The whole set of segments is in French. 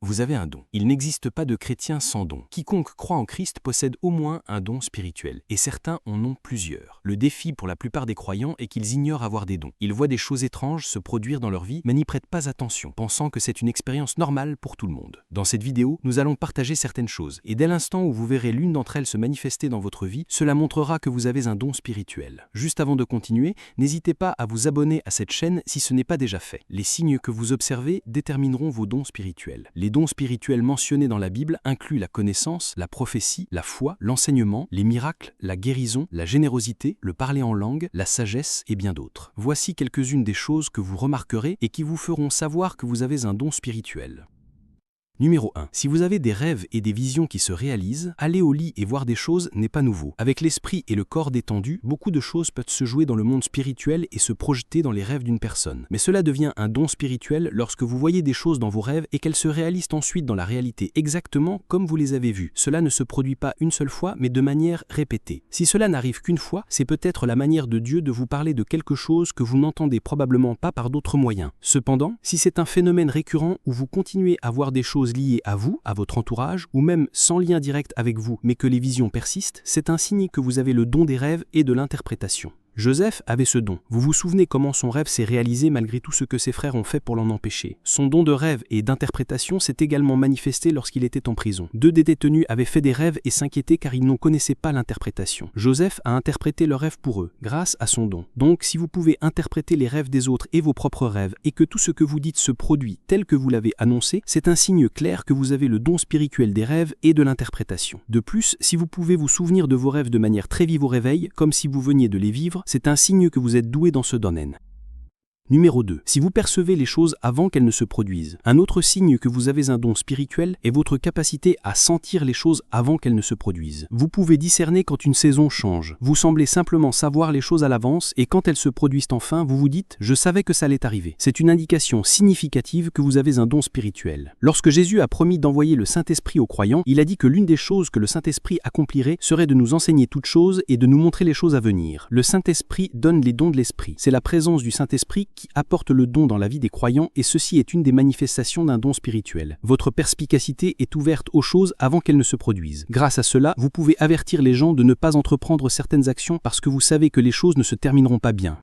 Vous avez un don. Il n'existe pas de chrétien sans don. Quiconque croit en Christ possède au moins un don spirituel, et certains en ont plusieurs. Le défi pour la plupart des croyants est qu'ils ignorent avoir des dons. Ils voient des choses étranges se produire dans leur vie, mais n'y prêtent pas attention, pensant que c'est une expérience normale pour tout le monde. Dans cette vidéo, nous allons partager certaines choses, et dès l'instant où vous verrez l'une d'entre elles se manifester dans votre vie, cela montrera que vous avez un don spirituel. Juste avant de continuer, n'hésitez pas à vous abonner à cette chaîne si ce n'est pas déjà fait. Les signes que vous observez détermineront vos dons spirituels. Les dons spirituels mentionnés dans la Bible incluent la connaissance, la prophétie, la foi, l'enseignement, les miracles, la guérison, la générosité, le parler en langue, la sagesse et bien d'autres. Voici quelques-unes des choses que vous remarquerez et qui vous feront savoir que vous avez un don spirituel. Numéro 1. Si vous avez des rêves et des visions qui se réalisent, aller au lit et voir des choses n'est pas nouveau. Avec l'esprit et le corps détendus, beaucoup de choses peuvent se jouer dans le monde spirituel et se projeter dans les rêves d'une personne. Mais cela devient un don spirituel lorsque vous voyez des choses dans vos rêves et qu'elles se réalisent ensuite dans la réalité exactement comme vous les avez vues. Cela ne se produit pas une seule fois, mais de manière répétée. Si cela n'arrive qu'une fois, c'est peut-être la manière de Dieu de vous parler de quelque chose que vous n'entendez probablement pas par d'autres moyens. Cependant, si c'est un phénomène récurrent où vous continuez à voir des choses liées à vous, à votre entourage, ou même sans lien direct avec vous, mais que les visions persistent, c'est un signe que vous avez le don des rêves et de l'interprétation. Joseph avait ce don. Vous vous souvenez comment son rêve s'est réalisé malgré tout ce que ses frères ont fait pour l'en empêcher. Son don de rêve et d'interprétation s'est également manifesté lorsqu'il était en prison. Deux des détenus avaient fait des rêves et s'inquiétaient car ils n'en connaissaient pas l'interprétation. Joseph a interprété leurs rêves pour eux, grâce à son don. Donc, si vous pouvez interpréter les rêves des autres et vos propres rêves, et que tout ce que vous dites se produit tel que vous l'avez annoncé, c'est un signe clair que vous avez le don spirituel des rêves et de l'interprétation. De plus, si vous pouvez vous souvenir de vos rêves de manière très vive au réveil, comme si vous veniez de les vivre, c'est un signe que vous êtes doué dans ce domaine. Numéro 2. Si vous percevez les choses avant qu'elles ne se produisent. Un autre signe que vous avez un don spirituel est votre capacité à sentir les choses avant qu'elles ne se produisent. Vous pouvez discerner quand une saison change. Vous semblez simplement savoir les choses à l'avance et quand elles se produisent enfin, vous vous dites « je savais que ça allait arriver ». C'est une indication significative que vous avez un don spirituel. Lorsque Jésus a promis d'envoyer le Saint-Esprit aux croyants, il a dit que l'une des choses que le Saint-Esprit accomplirait serait de nous enseigner toutes choses et de nous montrer les choses à venir. Le Saint-Esprit donne les dons de l'Esprit. C'est la présence du Saint-Esprit qui apporte le don dans la vie des croyants et ceci est une des manifestations d'un don spirituel. Votre perspicacité est ouverte aux choses avant qu'elles ne se produisent. Grâce à cela, vous pouvez avertir les gens de ne pas entreprendre certaines actions parce que vous savez que les choses ne se termineront pas bien.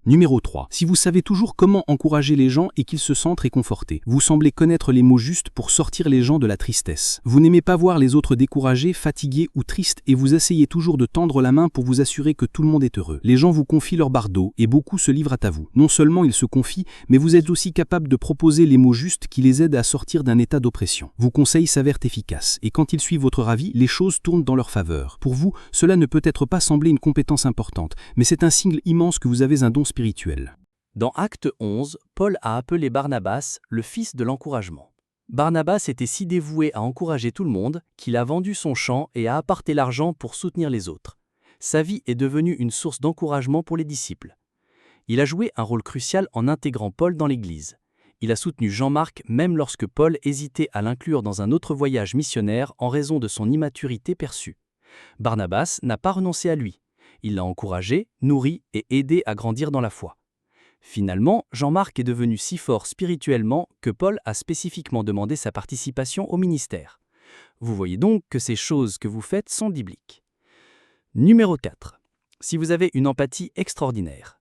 Numéro 3. Si vous savez toujours comment encourager les gens et qu'ils se sentent réconfortés. Vous semblez connaître les mots justes pour sortir les gens de la tristesse. Vous n'aimez pas voir les autres découragés, fatigués ou tristes et vous essayez toujours de tendre la main pour vous assurer que tout le monde est heureux. Les gens vous confient leur bardeau et beaucoup se livrent à vous. Non seulement ils se confient, mais vous êtes aussi capable de proposer les mots justes qui les aident à sortir d'un état d'oppression. Vos conseils s'avèrent efficaces et quand ils suivent votre avis, les choses tournent dans leur faveur. Pour vous, cela ne peut être pas sembler une compétence importante, mais c'est un signe immense que vous avez un don spirituel. Dans Acte 11, Paul a appelé Barnabas le fils de l'encouragement. Barnabas était si dévoué à encourager tout le monde qu'il a vendu son champ et a apporté l'argent pour soutenir les autres. Sa vie est devenue une source d'encouragement pour les disciples. Il a joué un rôle crucial en intégrant Paul dans l'Église. Il a soutenu Jean-Marc même lorsque Paul hésitait à l'inclure dans un autre voyage missionnaire en raison de son immaturité perçue. Barnabas n'a pas renoncé à lui. Il l'a encouragé, nourri et aidé à grandir dans la foi. Finalement, Jean-Marc est devenu si fort spirituellement que Paul a spécifiquement demandé sa participation au ministère. Vous voyez donc que ces choses que vous faites sont bibliques. Numéro 4. Si vous avez une empathie extraordinaire.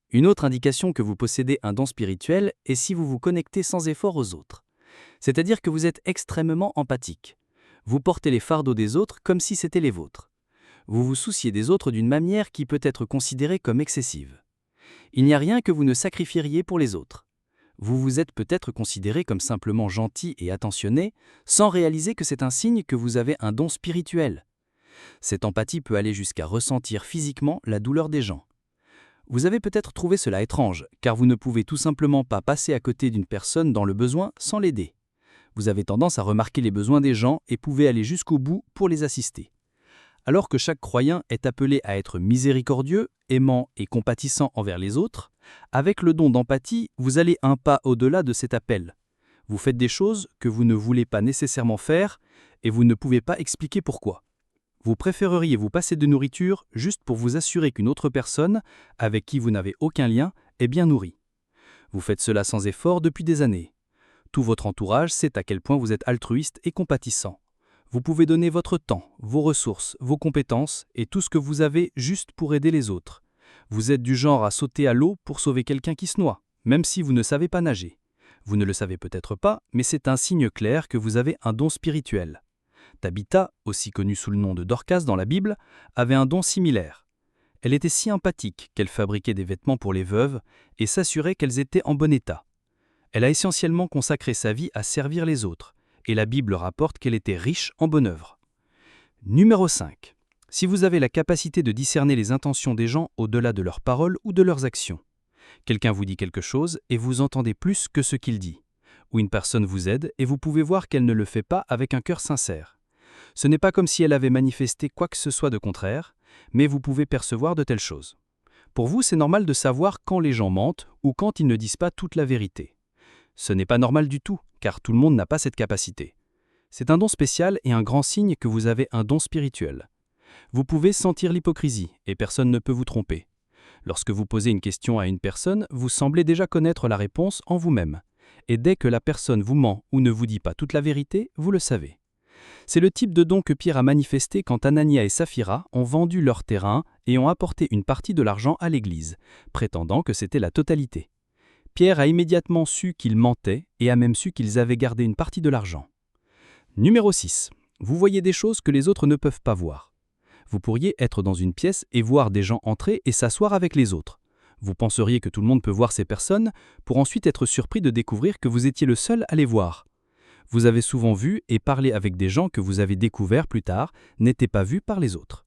Une autre indication que vous possédez un don spirituel est si vous vous connectez sans effort aux autres. C'est-à-dire que vous êtes extrêmement empathique. Vous portez les fardeaux des autres comme si c'était les vôtres. Vous vous souciez des autres d'une manière qui peut être considérée comme excessive. Il n'y a rien que vous ne sacrifieriez pour les autres. Vous vous êtes peut-être considéré comme simplement gentil et attentionné, sans réaliser que c'est un signe que vous avez un don spirituel. Cette empathie peut aller jusqu'à ressentir physiquement la douleur des gens. Vous avez peut-être trouvé cela étrange, car vous ne pouvez tout simplement pas passer à côté d'une personne dans le besoin sans l'aider. Vous avez tendance à remarquer les besoins des gens et pouvez aller jusqu'au bout pour les assister. Alors que chaque croyant est appelé à être miséricordieux, aimant et compatissant envers les autres, avec le don d'empathie, vous allez un pas au-delà de cet appel. Vous faites des choses que vous ne voulez pas nécessairement faire et vous ne pouvez pas expliquer pourquoi. Vous préféreriez vous passer de nourriture juste pour vous assurer qu'une autre personne, avec qui vous n'avez aucun lien, est bien nourrie. Vous faites cela sans effort depuis des années. Tout votre entourage sait à quel point vous êtes altruiste et compatissant. Vous pouvez donner votre temps, vos ressources, vos compétences et tout ce que vous avez juste pour aider les autres. Vous êtes du genre à sauter à l'eau pour sauver quelqu'un qui se noie, même si vous ne savez pas nager. Vous ne le savez peut-être pas, mais c'est un signe clair que vous avez un don spirituel. Tabitha, aussi connue sous le nom de Dorcas dans la Bible, avait un don similaire. Elle était si empathique qu'elle fabriquait des vêtements pour les veuves et s'assurait qu'elles étaient en bon état. Elle a essentiellement consacré sa vie à servir les autres, et la Bible rapporte qu'elle était riche en bonne œuvre. Numéro 5. Si vous avez la capacité de discerner les intentions des gens au-delà de leurs paroles ou de leurs actions. Quelqu'un vous dit quelque chose et vous entendez plus que ce qu'il dit. Ou une personne vous aide et vous pouvez voir qu'elle ne le fait pas avec un cœur sincère. Ce n'est pas comme si elle avait manifesté quoi que ce soit de contraire, mais vous pouvez percevoir de telles choses. Pour vous, c'est normal de savoir quand les gens mentent ou quand ils ne disent pas toute la vérité. Ce n'est pas normal du tout, car tout le monde n'a pas cette capacité. C'est un don spécial et un grand signe que vous avez un don spirituel. Vous pouvez sentir l'hypocrisie et personne ne peut vous tromper. Lorsque vous posez une question à une personne, vous semblez déjà connaître la réponse en vous-même. Et dès que la personne vous ment ou ne vous dit pas toute la vérité, vous le savez. C'est le type de don que Pierre a manifesté quand Anania et Saphira ont vendu leur terrain et ont apporté une partie de l'argent à l'Église, prétendant que c'était la totalité. Pierre a immédiatement su qu'ils mentaient et a même su qu'ils avaient gardé une partie de l'argent. Numéro 6. Vous voyez des choses que les autres ne peuvent pas voir. Vous pourriez être dans une pièce et voir des gens entrer et s'asseoir avec les autres. Vous penseriez que tout le monde peut voir ces personnes, pour ensuite être surpris de découvrir que vous étiez le seul à les voir. Vous avez souvent vu et parlé avec des gens que vous avez découverts plus tard n'étaient pas vus par les autres.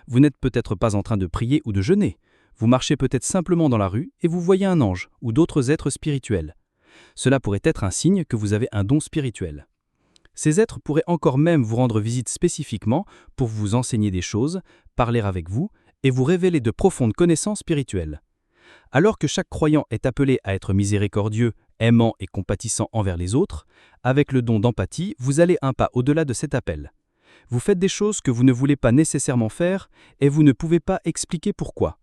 Vous n'êtes peut-être pas en train de prier ou de jeûner. Vous marchez peut-être simplement dans la rue et vous voyez un ange ou d'autres êtres spirituels. Cela pourrait être un signe que vous avez un don spirituel. Ces êtres pourraient encore même vous rendre visite spécifiquement pour vous enseigner des choses, parler avec vous et vous révéler de profondes connaissances spirituelles. Alors que chaque croyant est appelé à être miséricordieux, aimant et compatissant envers les autres, avec le don d'empathie, vous allez un pas au-delà de cet appel. Vous faites des choses que vous ne voulez pas nécessairement faire et vous ne pouvez pas expliquer pourquoi.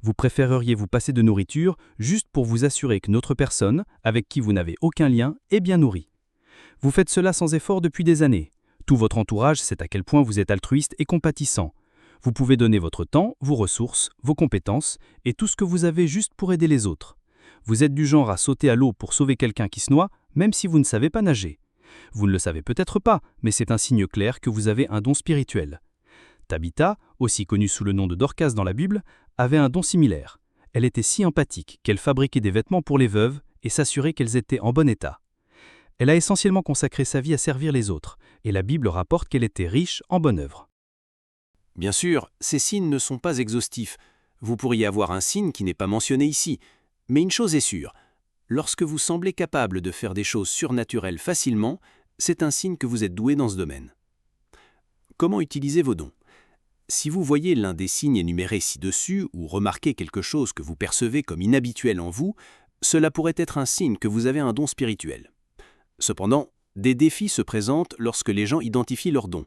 Vous préféreriez vous passer de nourriture juste pour vous assurer qu'une autre personne, avec qui vous n'avez aucun lien, est bien nourrie. Vous faites cela sans effort depuis des années. Tout votre entourage sait à quel point vous êtes altruiste et compatissant. Vous pouvez donner votre temps, vos ressources, vos compétences et tout ce que vous avez juste pour aider les autres. Vous êtes du genre à sauter à l'eau pour sauver quelqu'un qui se noie, même si vous ne savez pas nager. Vous ne le savez peut-être pas, mais c'est un signe clair que vous avez un don spirituel. Tabitha, aussi connue sous le nom de Dorcas dans la Bible, avait un don similaire. Elle était si empathique qu'elle fabriquait des vêtements pour les veuves et s'assurait qu'elles étaient en bon état. Elle a essentiellement consacré sa vie à servir les autres, et la Bible rapporte qu'elle était riche en bonne œuvre. Bien sûr, ces signes ne sont pas exhaustifs. Vous pourriez avoir un signe qui n'est pas mentionné ici. Mais une chose est sûre, lorsque vous semblez capable de faire des choses surnaturelles facilement, c'est un signe que vous êtes doué dans ce domaine. Comment utiliser vos dons ? Si vous voyez l'un des signes énumérés ci-dessus ou remarquez quelque chose que vous percevez comme inhabituel en vous, cela pourrait être un signe que vous avez un don spirituel. Cependant, des défis se présentent lorsque les gens identifient leurs dons.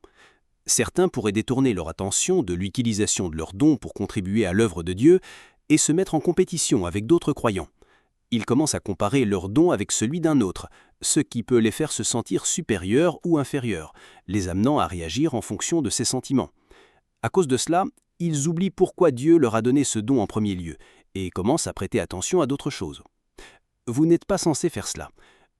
Certains pourraient détourner leur attention de l'utilisation de leurs dons pour contribuer à l'œuvre de Dieu et se mettre en compétition avec d'autres croyants. Ils commencent à comparer leur don avec celui d'un autre, ce qui peut les faire se sentir supérieurs ou inférieurs, les amenant à réagir en fonction de ces sentiments. À cause de cela, ils oublient pourquoi Dieu leur a donné ce don en premier lieu et commencent à prêter attention à d'autres choses. Vous n'êtes pas censé faire cela.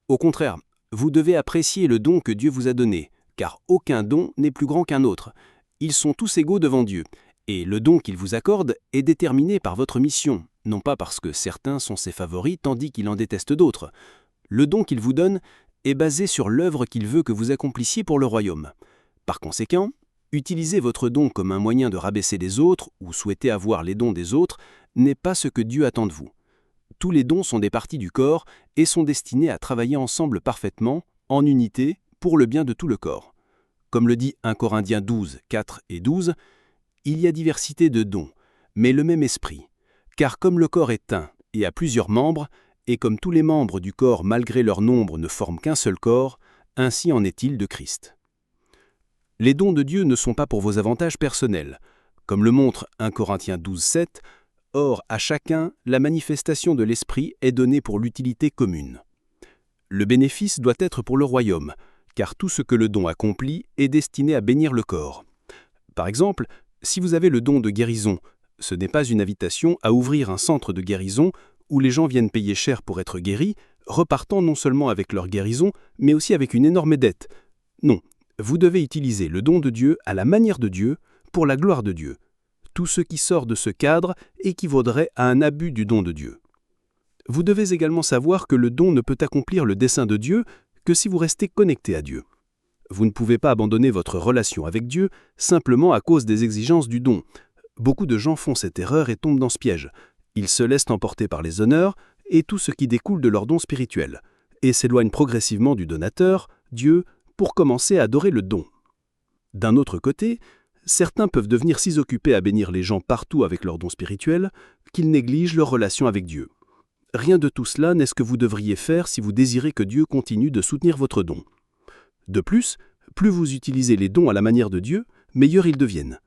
Au contraire, vous devez apprécier le don que Dieu vous a donné, car aucun don n'est plus grand qu'un autre. Ils sont tous égaux devant Dieu, et le don qu'il vous accorde est déterminé par votre mission, non pas parce que certains sont ses favoris tandis qu'il en déteste d'autres. Le don qu'il vous donne est basé sur l'œuvre qu'il veut que vous accomplissiez pour le royaume. Par conséquent, utiliser votre don comme un moyen de rabaisser les autres ou souhaiter avoir les dons des autres n'est pas ce que Dieu attend de vous. Tous les dons sont des parties du corps et sont destinés à travailler ensemble parfaitement, en unité, pour le bien de tout le corps. Comme le dit 1 Corinthiens 12, 4 et 12, « Il y a diversité de dons, mais le même esprit. Car comme le corps est un et a plusieurs membres, et comme tous les membres du corps malgré leur nombre ne forment qu'un seul corps, ainsi en est-il de Christ. » Les dons de Dieu ne sont pas pour vos avantages personnels. Comme le montre 1 Corinthiens 12, 7, Or, à chacun, la manifestation de l'Esprit est donnée pour l'utilité commune. Le bénéfice doit être pour le royaume, car tout ce que le don accomplit est destiné à bénir le corps. Par exemple, si vous avez le don de guérison, ce n'est pas une invitation à ouvrir un centre de guérison où les gens viennent payer cher pour être guéris, repartant non seulement avec leur guérison, mais aussi avec une énorme dette. Non, vous devez utiliser le don de Dieu à la manière de Dieu, pour la gloire de Dieu. Tout ce qui sort de ce cadre équivaudrait à un abus du don de Dieu. Vous devez également savoir que le don ne peut accomplir le dessein de Dieu que si vous restez connecté à Dieu. Vous ne pouvez pas abandonner votre relation avec Dieu simplement à cause des exigences du don. Beaucoup de gens font cette erreur et tombent dans ce piège. Ils se laissent emporter par les honneurs et tout ce qui découle de leur don spirituel, et s'éloignent progressivement du donateur, Dieu, pour commencer à adorer le don. D'un autre côté, certains peuvent devenir si occupés à bénir les gens partout avec leur don spirituel qu'ils négligent leur relation avec Dieu. Rien de tout cela n'est ce que vous devriez faire si vous désirez que Dieu continue de soutenir votre don. De plus, plus vous utilisez les dons à la manière de Dieu, meilleurs ils deviennent.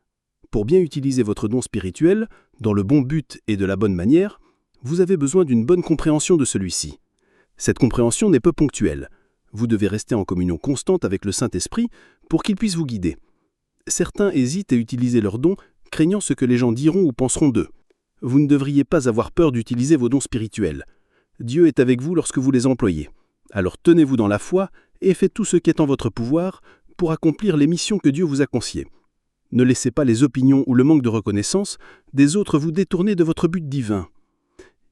Pour bien utiliser votre don spirituel, dans le bon but et de la bonne manière, vous avez besoin d'une bonne compréhension de celui-ci. Cette compréhension n'est pas ponctuelle. Vous devez rester en communion constante avec le Saint-Esprit pour qu'il puisse vous guider. Certains hésitent à utiliser leurs dons, craignant ce que les gens diront ou penseront d'eux. Vous ne devriez pas avoir peur d'utiliser vos dons spirituels. Dieu est avec vous lorsque vous les employez. Alors tenez-vous dans la foi et faites tout ce qui est en votre pouvoir pour accomplir les missions que Dieu vous a confiées. Ne laissez pas les opinions ou le manque de reconnaissance des autres vous détourner de votre but divin.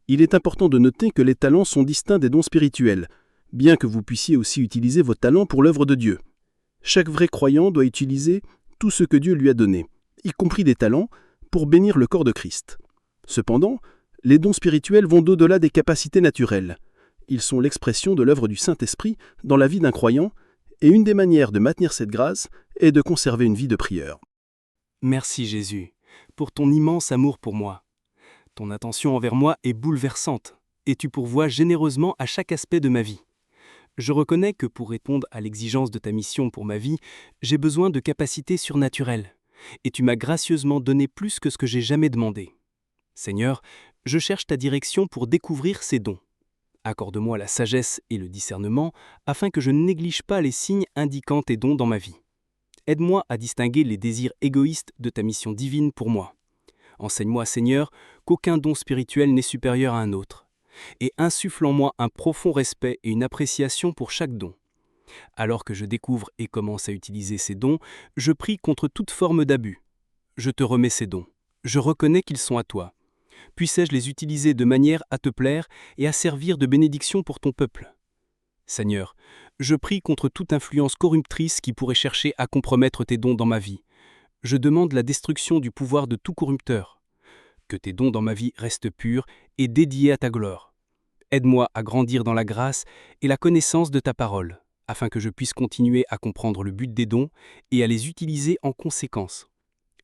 Il est important de noter que les talents sont distincts des dons spirituels, bien que vous puissiez aussi utiliser vos talents pour l'œuvre de Dieu. Chaque vrai croyant doit utiliser tout ce que Dieu lui a donné, y compris des talents, pour bénir le corps de Christ. Cependant, les dons spirituels vont d'au-delà des capacités naturelles. Ils sont l'expression de l'œuvre du Saint-Esprit dans la vie d'un croyant, et une des manières de maintenir cette grâce est de conserver une vie de prière. Merci Jésus, pour ton immense amour pour moi. Ton attention envers moi est bouleversante, et tu pourvois généreusement à chaque aspect de ma vie. Je reconnais que pour répondre à l'exigence de ta mission pour ma vie, j'ai besoin de capacités surnaturelles, et tu m'as gracieusement donné plus que ce que j'ai jamais demandé. Seigneur, je cherche ta direction pour découvrir ces dons. Accorde-moi la sagesse et le discernement afin que je ne néglige pas les signes indiquant tes dons dans ma vie. Aide-moi à distinguer les désirs égoïstes de ta mission divine pour moi. Enseigne-moi, Seigneur, qu'aucun don spirituel n'est supérieur à un autre, et insuffle en moi un profond respect et une appréciation pour chaque don. Alors que je découvre et commence à utiliser ces dons, je prie contre toute forme d'abus. Je te remets ces dons. Je reconnais qu'ils sont à toi. Puissais-je les utiliser de manière à te plaire et à servir de bénédiction pour ton peuple. Seigneur, je prie contre toute influence corruptrice qui pourrait chercher à compromettre tes dons dans ma vie. Je demande la destruction du pouvoir de tout corrupteur. Que tes dons dans ma vie restent purs et dédiés à ta gloire. Aide-moi à grandir dans la grâce et la connaissance de ta parole, afin que je puisse continuer à comprendre le but des dons et à les utiliser en conséquence.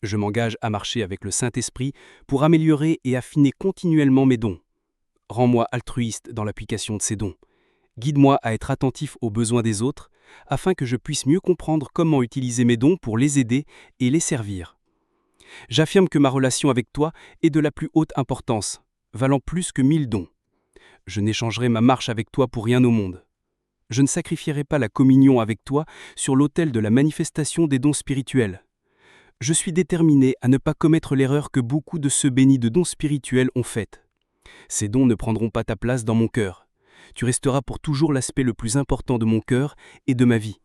Je m'engage à marcher avec le Saint-Esprit pour améliorer et affiner continuellement mes dons. Rends-moi altruiste dans l'application de ces dons. Guide-moi à être attentif aux besoins des autres, afin que je puisse mieux comprendre comment utiliser mes dons pour les aider et les servir. J'affirme que ma relation avec toi est de la plus haute importance, valant plus que 1000 dons. Je n'échangerai ma marche avec toi pour rien au monde. Je ne sacrifierai pas la communion avec toi sur l'autel de la manifestation des dons spirituels. Je suis déterminé à ne pas commettre l'erreur que beaucoup de ceux bénis de dons spirituels ont faite. Ces dons ne prendront pas ta place dans mon cœur. Tu resteras pour toujours l'aspect le plus important de mon cœur et de ma vie.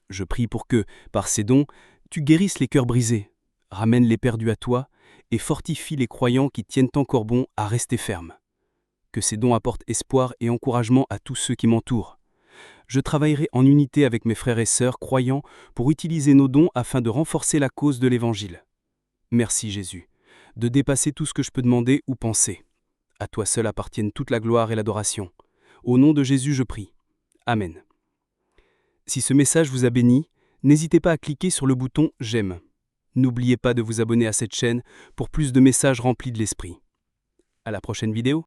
Je prie pour que, par ces dons, tu guérisses les cœurs brisés, ramènes les perdus à toi et fortifies les croyants qui tiennent encore bon à rester fermes. Que ces dons apportent espoir et encouragement à tous ceux qui m'entourent. Je travaillerai en unité avec mes frères et sœurs croyants pour utiliser nos dons afin de renforcer la cause de l'Évangile. Merci Jésus, de dépasser tout ce que je peux demander ou penser. À toi seul appartiennent toute la gloire et l'adoration. Au nom de Jésus, je prie. Amen. Si ce message vous a béni, n'hésitez pas à cliquer sur le bouton « J'aime ». N'oubliez pas de vous abonner à cette chaîne pour plus de messages remplis de l'Esprit. À la prochaine vidéo.